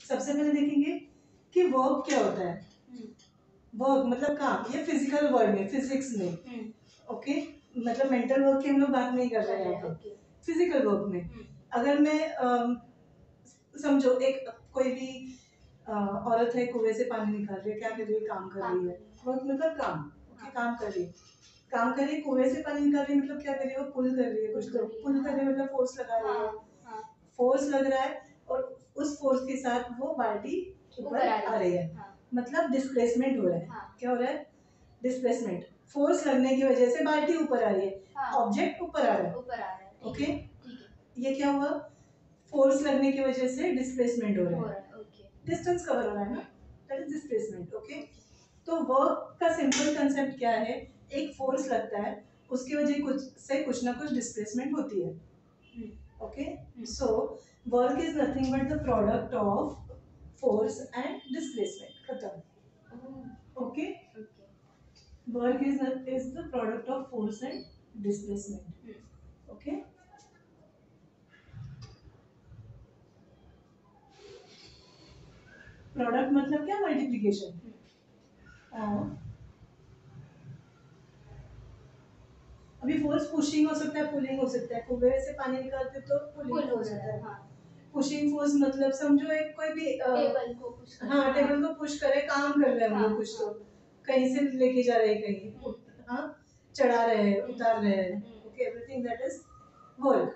सबसे पहले देखेंगे कि वर्क क्या होता है। वर्क मतलब काम, ये फिजिकल वर्ड में, फिजिक्स में। ओके, मतलब मेंटल वर्क की हम लोग बात नहीं कर रहे हैं यहाँ पे, फिजिकल वर्क में। अगर मैं समझो एक कोई भी औरत है, कुएं से पानी निकाल रही है, क्या कर रही है, काम कर रही है। वर्क मतलब काम, ओके, काम कर रही है, काम कर रही है, कुएं से पानी निकाल रही है, मतलब क्या कर रही है, वो पुल कर रही है। कुछ लोग पुल कर रही है मतलब फोर्स लगा रही है, फोर्स लग रहा है, और उस फोर्स के साथ वो बाल्टी ऊपर आ रही है, मतलब डिस्प्लेसमेंट हो रहा है। क्या हो रहा है, डिस्प्लेसमेंट। फोर्स लगने की वजह से बाल्टी ऊपर आ रही है, ऑब्जेक्ट ऊपर आ रहा है। ओके, ये क्या हुआ, फोर्स लगने की वजह से डिस्प्लेसमेंट हो रहा है, डिस्टेंस कवर हो रहा है ना, दैट इज डिस्प्लेसमेंट। ओके, तो वर्क का सिंपल कंसेप्ट क्या है, एक फोर्स लगता है, उसकी वजह कुछ ना कुछ डिस्प्लेसमेंट होती है। Okay, so work is nothing but the product of force and displacement, खत्म। Okay, work is the product of force and displacement. Okay, product मतलब क्या, मल्टीप्लिकेशन। अभी फोर्स पुशिंग हो सकता है, पुलिंग हो सकता है, कुएं से पानी निकालते तो पुलिंग हो सकता है। पुशिंग फोर्स मतलब समझो एक कोई भी टेबल को पुश करे, हाँ, टेबल को पुश करे, काम कर रहे हैं हम लोग, कुछ तो कहीं से लेके जा रहे हैं, कहीं हाँ चढ़ा रहे हैं, उतार रहे हैं। Okay, everything that is work,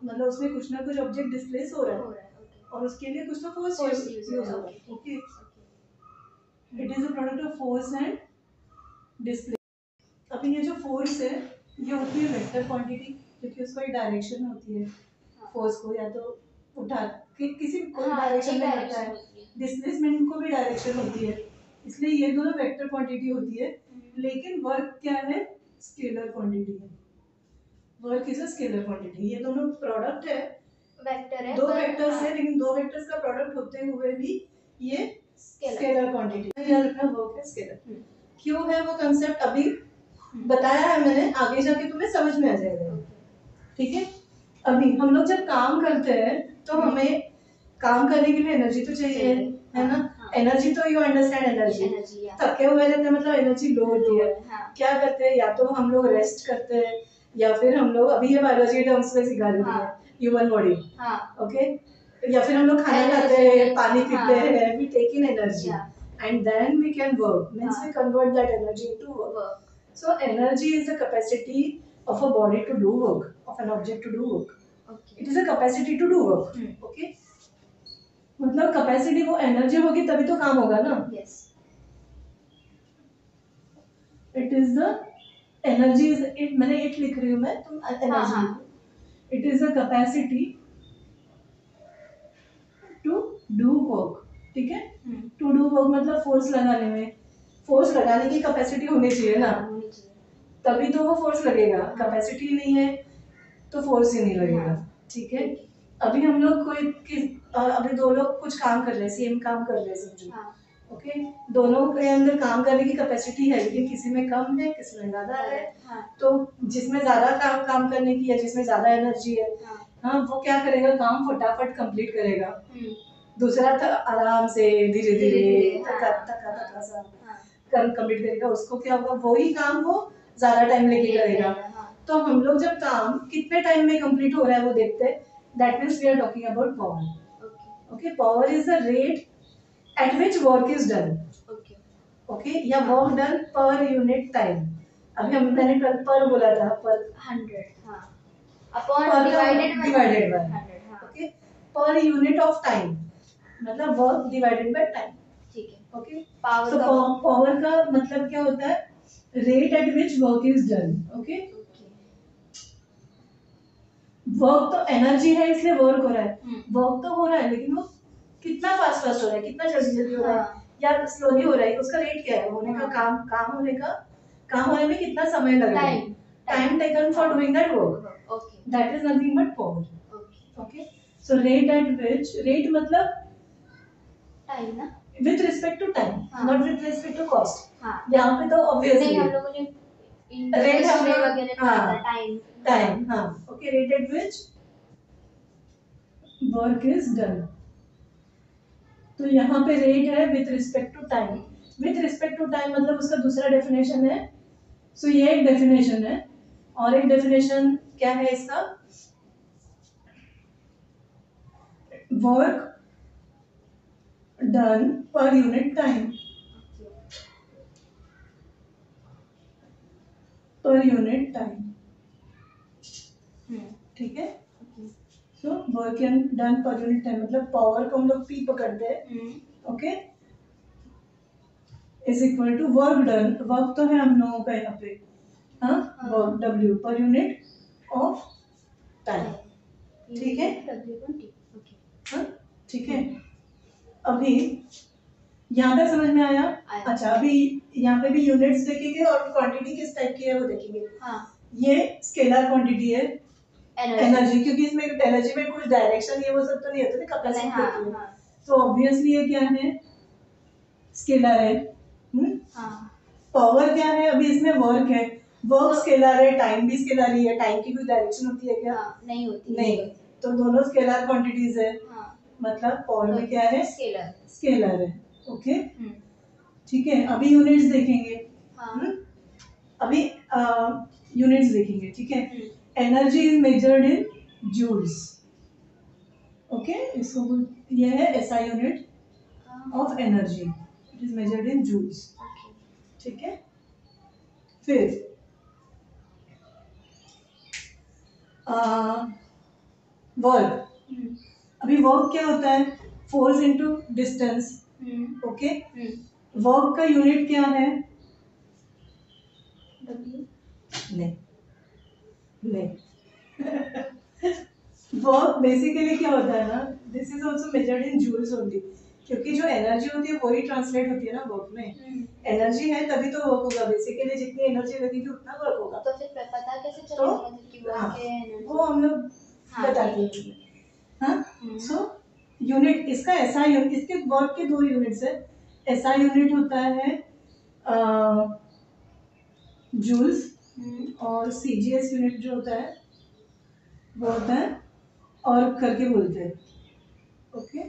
मतलब उसमें कुछ ना कुछ ऑब्जेक्ट डिस्प्लेस हो रहा है, और उसके लिए कुछ तो फोर्स यूज हो रहा है। Okay, it is a product of force and displace. अभी ये जो फोर्स है, ये होती है वेक्टर क्वांटिटी, क्योंकि उसको एक डायरेक्शन होती है। फोर्स को या तो उठा किसी कोई डायरेक्शन में करता है, डिस्प्लेसमेंट को भी डायरेक्शन होती है, इसलिए ये दोनों वेक्टर क्वांटिटी होती है। लेकिन वर्क क्या है, स्केलर क्वांटिटी है। Work is a scalar quantity, ये दोनों प्रोडक्ट है, वेक्टर है, दो वेक्टर्स है, लेकिन दो वेक्टर्स का प्रोडक्ट होते हुए भी ये स्केलर क्वांटिटी है। याद रखना, वर्क है स्केलर। क्यों है वो कंसेप्ट अभी बताया है मैंने, आगे जाके तुम्हें समझ में आ जाएगा। ठीक है, अभी हम लोग जब काम करते हैं तो हमें काम करने के लिए एनर्जी तो चाहिए, है ना। एनर्जी तो यू अंडरस्टैंड, एनर्जी थके हुए रहते हैं, मतलब एनर्जी लो होती है। क्या करते हैं, या तो हम लोग रेस्ट करते हैं, या फिर हम लोग, अभी ये बायोलॉजी टर्म्स में सिखा रही है, ह्यूमन बॉडी। ओके, या फिर हम लोग खाना खाते हैं, पानी पीते हैं, we take in energy, and then we can work, means we convert that energy into work. So energy is the capacity of a body to do work, of an object to do work. Okay. It is a capacity to do work. Okay, मतलब capacity, वो energy होगी तभी तो काम होगा ना। yes, it is the energy is it, मैंने it लिख रही हूँ मैं, तुम एनर्जी लिखो। it is the capacity to do work, ठीक है। to do work मतलब फोर्स लगाने में, फोर्स लगाने की कैपेसिटी होनी चाहिए ना, तभी तो वो फोर्स लगेगा। कैपेसिटी नहीं है तो फोर्स ही नहीं लगेगा। ठीक है, अभी हम लोग अभी दो लोग कुछ काम कर रहे हैं, सेम काम कर रहे हैं समझो। ओके, दोनों के अंदर काम करने की कैपेसिटी है, लेकिन किसी में कम है, किसी में ज्यादा है। तो जिसमें ज्यादा काम करने की है, जिसमें ज्यादा एनर्जी है, हाँ, वो क्या करेगा, काम फटाफट कंप्लीट करेगा। दूसरा आराम से धीरे धीरे थका सा कंप्लीट करेगा। उसको क्या होगा, वही काम वो ज्यादा टाइम लेके करेगा। तो हम लोग जब काम कितने टाइम में कंप्लीट हो रहा है वो देखते हैं, that means we are talking about power. Okay, power is the rate at which work is done. Okay, या work done per unit time. अभी मैंने कल पर बोला था, per 100 upon divided by 100। Okay, per unit of time मतलब work divided by time. ठीक है, ओके। पावर का मतलब क्या होता है, rate at which work is done. Okay, work तो एनर्जी है इसलिए वर्क हो रहा है, वर्क तो हो रहा है, लेकिन वो कितना फास्ट हो रहा है, कितना जल्दी हो रहा है, या स्लोली हो रहा है, उसका रेट क्या है, होने का काम होने में कितना समय लग रहा है, time taken for doing that work, that is nothing but power. Okay, so rate मतलब टाइम ना, with respect to time, not with respect to cost. यहाँ पे तो ऑब्वियसली हम लोगों ने रेट वगैरह टाइम, हाँ, okay, rate at which work is done. तो यहाँ पे रेट है with respect to time. With respect to time मतलब उसका दूसरा डेफिनेशन है। सो ये एक डेफिनेशन है, और एक डेफिनेशन क्या है इसका, work done per unit time, per unit time, ठीक है। So work done per unit time मतलब पावर को हम लोग पी पकड़ते हैं, okay, is equal to work done, work तो है हम लोगों का यहाँ पे, हाँ, work W per unit of time, ठीक है, हाँ, ठीक है। अभी यहाँ तक समझ में आया? अच्छा, अभी यहाँ पे भी यूनिट्स देखेंगे और क्वांटिटी किस टाइप की है वो देखेंगे। हाँ। ये स्केलर क्वांटिटी है एनर्जी, क्योंकि इसमें एनर्जी में कुछ डायरेक्शन ये वो सब तो नहीं होता ना, कैपेसिटी होती है, तो ऑब्वियसली ये क्या है, स्केलर है। पावर क्या है, अभी इसमें वर्क है, वर्क स्केलर है, टाइम भी स्केलर ही है, टाइम की कोई डायरेक्शन होती है क्या? नहीं होती, नहीं, तो दोनों स्केलर क्वांटिटीज है, मतलब पावर में क्या है, स्केलर है, ओके, ठीक है। अभी यूनिट्स देखेंगे, अभी यूनिट्स देखेंगे, ठीक है। Energy is measured in joules, okay, इसको ये है SI unit of energy, it is measured in joules, ठीक है। फिर वर्क, अभी वर्क क्या होता है, force into distance, okay. Work का यूनिट क्या है, नहीं नहीं वर्क बेसिकली क्या होता है ना, this is also measured in joules only, क्योंकि जो एनर्जी होती है वही ट्रांसलेट होती है ना वर्क में। एनर्जी है तभी तो वर्क होगा, बेसिकली जितनी एनर्जी लगेगी उतना वर्क होगा। तो फिर पता कैसे चलेगा मतलब कि वर्क है एनर्जी, वो हम लोग बताते हैं, हाँ। सो यूनिट इसका ऐसा यूनिट, इसके वर्क के दो यूनिट्स है, ऐसा यूनिट होता है जूल्स, और सीजीएस यूनिट जो होता है वो होता है और करके बोलते हैं, ओके,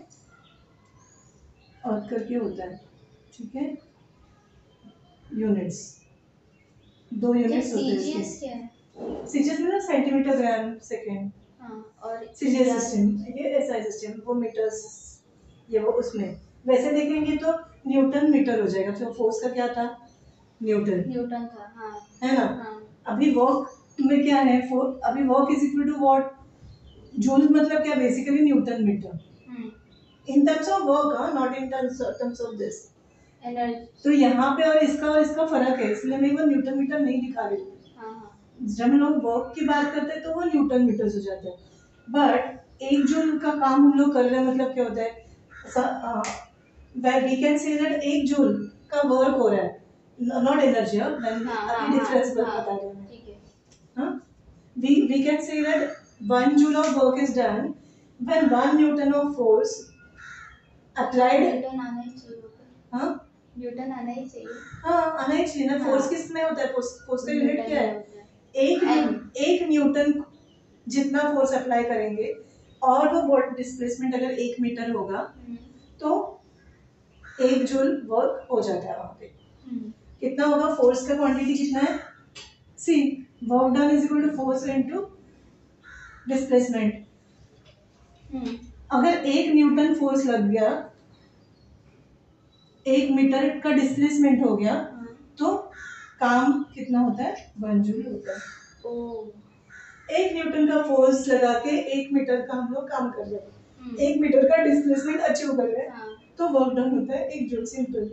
और करके होता है, ठीक है। यूनिट्स, दो यूनिट्स होते हैं इसके। सीजीएस मतलब सेंटीमीटर ग्राम सेकेंड, और सीजीएस सिस्टम ये एसआई सिस्टम वो मीटर्स, ये वो उसमें वैसे देखेंगे तो न्यूटन मीटर हो जाएगा, तो फोर्स का क्या था, न्यूटन था, हाँ, है ना। अभी वर्क में क्या है, अभी work is equal to what, joule मतलब क्या, basically newton metre in terms of work, not in terms of this energy. तो यहाँ पे और इसका फर्क है, इसलिए मैं वो न्यूटन मीटर नहीं दिखा रही हूँ। जब हम लोग वर्क की बात करते हैं तो वो न्यूटन मीटर हो जाता है, बट एक जूल का काम हम लोग कर रहे हैं मतलब क्या होता है, वी कैन से दैट एक जूल का वर्क हो रहा है, नॉट एनर्जी, अभी डिफरेंस बता रहे हैं, ठीक है, हाँ। we can say that 1 joule of work is done when 1 newton of force applied, Newton आना ही चाहिए, हाँ, न्यूटन आना ही चाहिए, हाँ, आना ही चाहिए ना। फोर्स किस में होता है, फोर्स का यूनिट क्या है, एक न्यूटन जितना फोर्स अप्लाई करेंगे और वो डिस्प्लेसमेंट अगर 1 मीटर होगा तो 1 जूल वर्क हो जाता है वहाँ पे। कितना होगा, फोर्स का क्वांटिटी कितना है, see work done is equal to force into displacement. अगर 1 न्यूटन फोर्स लग गया, 1 मीटर का डिस्प्लेसमेंट हो गया, तो काम कितना होता है, 1 जूल होता है। 1 न्यूटन का फोर्स लगा के 1 मीटर का हम लोग काम कर रहे हैं, 1 मीटर का डिस्प्लेसमेंट अचीव कर रहे हैं, तो वर्क डन होता है 1 जूल, सिंपल।